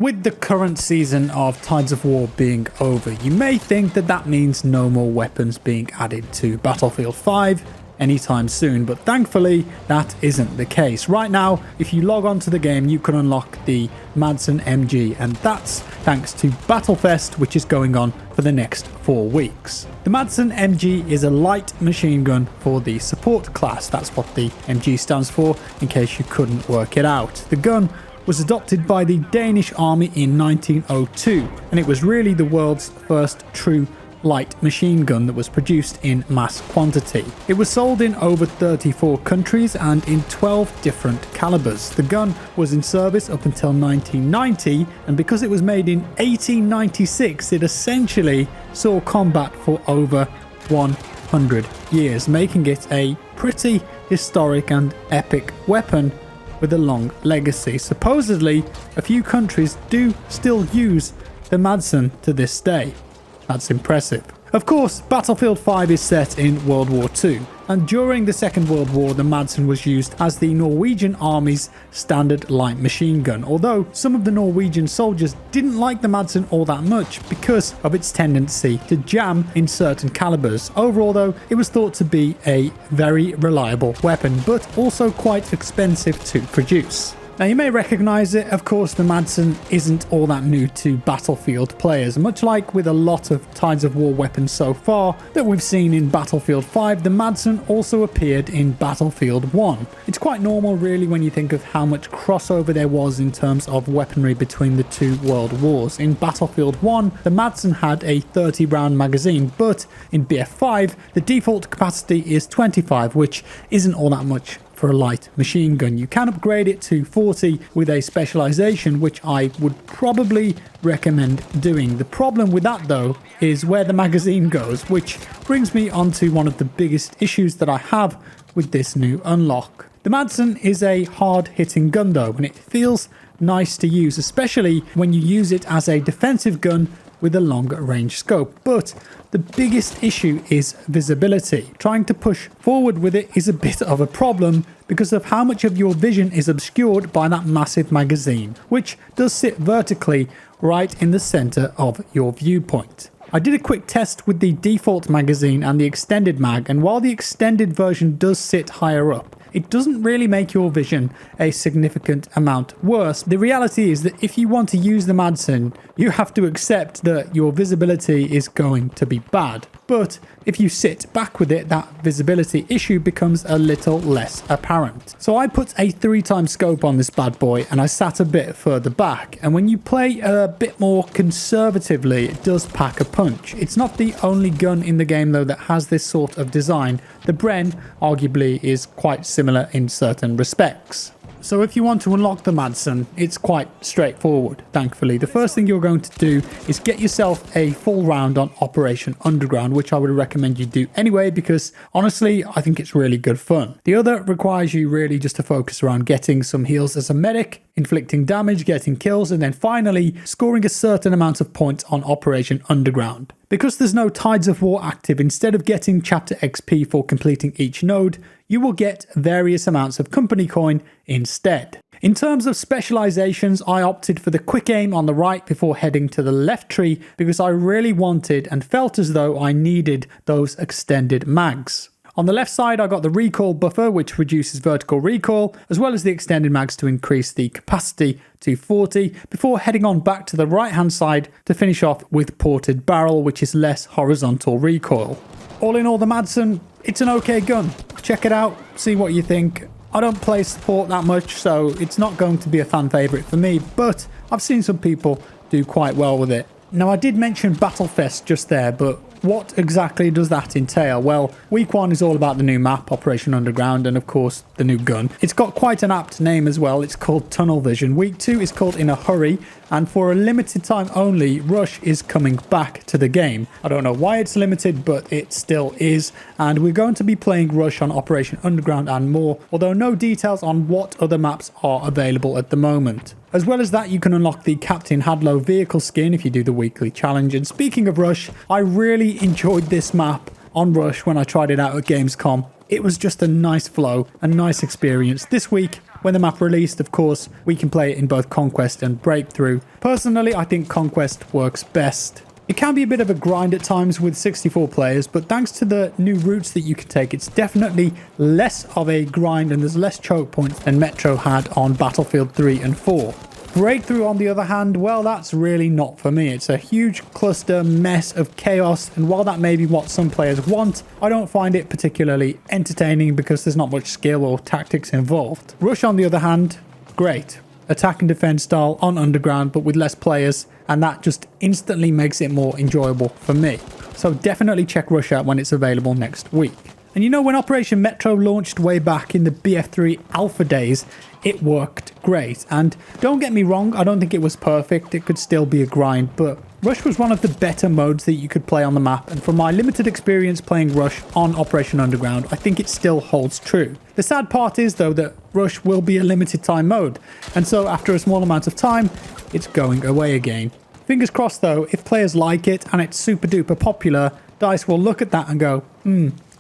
With the current season of Tides of War being over, you may think that that means no more weapons being added to Battlefield 5 anytime soon, but thankfully that isn't the case. Right now, if you log on to the game, you can unlock the Madson MG, and that's thanks to Battlefest, which is going on for the next 4 weeks. The Madson MG is a light machine gun for the support class. That's what the MG stands for, in case you couldn't work it out. The gun was adopted by the Danish army in 1902, and it was really the world's first true light machine gun that was produced in mass quantity. It was sold in over 34 countries and in 12 different calibers. The gun was in service up until 1990, and because it was made in 1896, it essentially saw combat for over 100 years, making it a pretty historic and epic weapon with a long legacy. Supposedly, a few countries do still use the Madson to this day. That's impressive. Of course, Battlefield 5 is set in World War II, and during the Second World War, the Madson was used as the Norwegian army's standard light machine gun, although some of the Norwegian soldiers didn't like the Madson all that much because of its tendency to jam in certain calibers. Overall though, it was thought to be a very reliable weapon, but also quite expensive to produce. Now you may recognise it, of course the Madson isn't all that new to Battlefield players. Much like with a lot of Tides of War weapons so far that we've seen in Battlefield 5, the Madson also appeared in Battlefield 1. It's quite normal really when you think of how much crossover there was in terms of weaponry between the two world wars. In Battlefield 1, the Madson had a 30 round magazine, but in BF5 the default capacity is 25, which isn't all that much for a light machine gun. You can upgrade it to 40 with a specialization, which I would probably recommend doing. The problem with that though is where the magazine goes, which brings me onto one of the biggest issues that I have with this new unlock. The Madson is a hard-hitting gun though, and it feels nice to use, especially when you use it as a defensive gun with a longer range scope. But the biggest issue is visibility. Trying to push forward with it is a bit of a problem because of how much of your vision is obscured by that massive magazine, which does sit vertically right in the center of your viewpoint. I did a quick test with the default magazine and the extended mag, and while the extended version does sit higher up, it doesn't really make your vision a significant amount worse. The reality is that if you want to use the Madson, you have to accept that your visibility is going to be bad. But if you sit back with it, that visibility issue becomes a little less apparent. So I put a 3x scope on this bad boy and I sat a bit further back. And when you play a bit more conservatively, it does pack a punch. It's not the only gun in the game though that has this sort of design. The Bren arguably is quite similar in certain respects. So if you want to unlock the Madson, it's quite straightforward, thankfully. The first thing you're going to do is get yourself a full round on Operation Underground, which I would recommend you do anyway, because honestly, I think it's really good fun. The other requires you really just to focus around getting some heals as a medic, inflicting damage, getting kills, and then finally scoring a certain amount of points on Operation Underground. Because there's no Tides of War active, instead of getting chapter XP for completing each node, you will get various amounts of company coin instead. In terms of specializations, I opted for the quick aim on the right before heading to the left tree because I really wanted and felt as though I needed those extended mags. On the left side, I got the recoil buffer, which reduces vertical recoil, as well as the extended mags to increase the capacity to 40, before heading on back to the right hand side to finish off with ported barrel, which is less horizontal recoil. All in all, the Madson, it's an okay gun. Check it out, see what you think. I don't play support that much, so it's not going to be a fan favourite for me, but I've seen some people do quite well with it. Now, I did mention Battlefest just there, but what exactly does that entail? Well, week 1 is all about the new map, Operation Underground, and of course the new gun. It's got quite an apt name as well. It's called Tunnel Vision. Week 2 is called In a Hurry, and for a limited time only, Rush is coming back to the game. I don't know why it's limited, but it still is, and we're going to be playing Rush on Operation Underground and more, although no details on what other maps are available at the moment. As well as that, you can unlock the Captain Hadlow vehicle skin if you do the weekly challenge. And speaking of Rush, I really enjoyed this map on Rush when I tried it out at Gamescom. It was just a nice flow, a nice experience. This week, when the map released, of course, we can play it in both Conquest and Breakthrough. Personally, I think Conquest works best. It can be a bit of a grind at times with 64 players, but thanks to the new routes that you can take, it's definitely less of a grind and there's less choke points than Metro had on Battlefield 3 and 4. Breakthrough, on the other hand, well, that's really not for me. It's a huge cluster mess of chaos, and while that may be what some players want, I don't find it particularly entertaining because there's not much skill or tactics involved. Rush, on the other hand, great. Attack and defense style on Underground, but with less players, and that just instantly makes it more enjoyable for me. So definitely check Rush out when it's available next week. And you know, when Operation Metro launched way back in the BF3 alpha days, it worked great. And don't get me wrong, I don't think it was perfect. It could still be a grind, but Rush was one of the better modes that you could play on the map. And from my limited experience playing Rush on Operation Underground, I think it still holds true. The sad part is, though, that Rush will be a limited time mode. And so after a small amount of time, it's going away again. Fingers crossed, though, if players like it and it's super duper popular, DICE will look at that and go,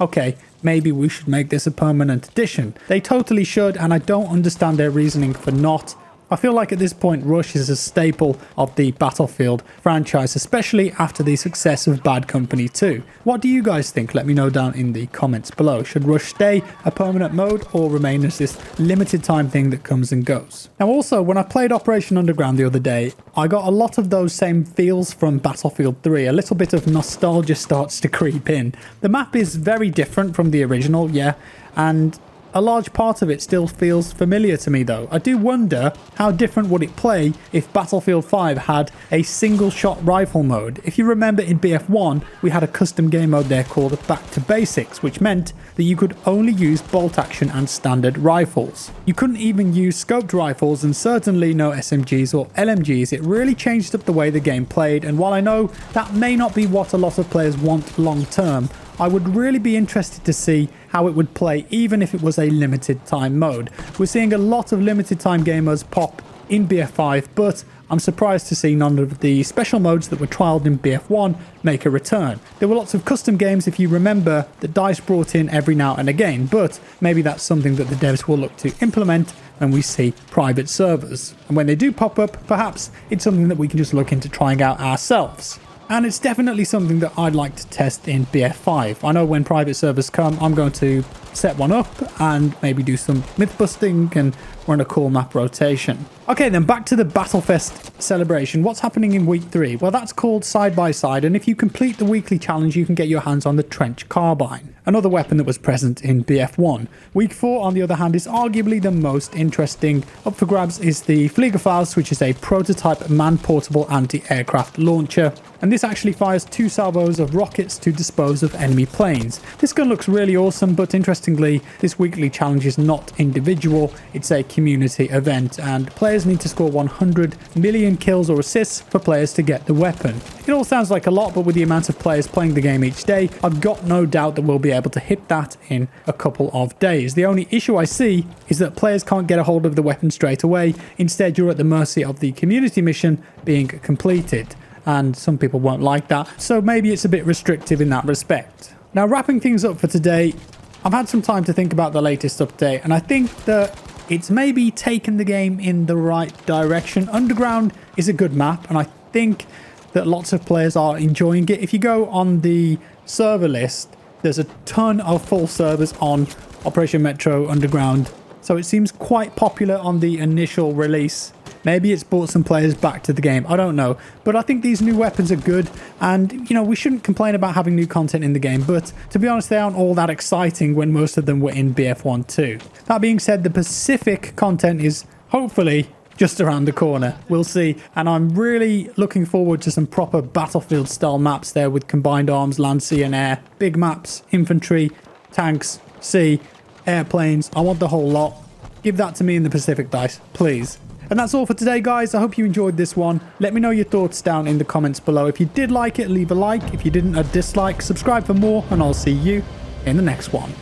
okay, maybe we should make this a permanent addition. They totally should, and I don't understand their reasoning for not. I feel like at this point Rush is a staple of the Battlefield franchise, especially after the success of Bad Company 2. What do you guys think? Let me know down in the comments below. Should Rush stay a permanent mode or remain as this limited time thing that comes and goes? Now also, when I played Operation Underground the other day, I got a lot of those same feels from Battlefield 3. A little bit of nostalgia starts to creep in. The map is very different from the original, yeah, and a large part of it still feels familiar to me though. I do wonder how different would it play if Battlefield 5 had a single shot rifle mode. If you remember in BF1, we had a custom game mode there called Back to Basics, which meant that you could only use bolt action and standard rifles. You couldn't even use scoped rifles and certainly no SMGs or LMGs. It really changed up the way the game played, and while I know that may not be what a lot of players want long term, I would really be interested to see how it would play even if it was a limited time mode. We're seeing a lot of limited time gamers pop in BF5, but I'm surprised to see none of the special modes that were trialled in BF1 make a return. There were lots of custom games, if you remember, that DICE brought in every now and again, but maybe that's something that the devs will look to implement when we see private servers. And when they do pop up, perhaps it's something that we can just look into trying out ourselves. And it's definitely something that I'd like to test in BF5. I know when private servers come, I'm going to set one up and maybe do some myth busting and run a cool map rotation. Okay, then back to the Battlefest celebration. What's happening in week 3? Well, that's called Side by Side, and if you complete the weekly challenge, you can get your hands on the Trench Carbine, another weapon that was present in BF1. Week 4, on the other hand, is arguably the most interesting. Up for grabs is the Fliegerfaust, which is a prototype man-portable anti-aircraft launcher, and this actually fires 2 salvos of rockets to dispose of enemy planes. This gun looks really awesome, but interestingly, this weekly challenge is not individual, it's a community event, and players need to score 100 million kills or assists for players to get the weapon. It all sounds like a lot, but with the amount of players playing the game each day, I've got no doubt that we'll be able to hit that in a couple of days. The only issue I see is that players can't get a hold of the weapon straight away. Instead, you're at the mercy of the community mission being completed, and some people won't like that, so maybe it's a bit restrictive in that respect. Now, wrapping things up for today, I've had some time to think about the latest update, and I think that it's maybe taken the game in the right direction. Underground is a good map, and I think that lots of players are enjoying it. If you go on the server list, there's a ton of full servers on Operation Metro Underground, so it seems quite popular on the initial release. Maybe it's brought some players back to the game, I don't know. But I think these new weapons are good, and, you know, we shouldn't complain about having new content in the game, but to be honest, they aren't all that exciting when most of them were in BF1 too. That being said, the Pacific content is hopefully just around the corner. We'll see, and I'm really looking forward to some proper Battlefield style maps there with combined arms, land, sea and air, big maps, infantry, tanks, sea, airplanes. I want the whole lot. Give that to me in the Pacific, DICE, please. And that's all for today, guys. I hope you enjoyed this one. Let me know your thoughts down in the comments below. If you did like it, leave a like. If you didn't, a dislike. Subscribe for more, and I'll see you in the next one.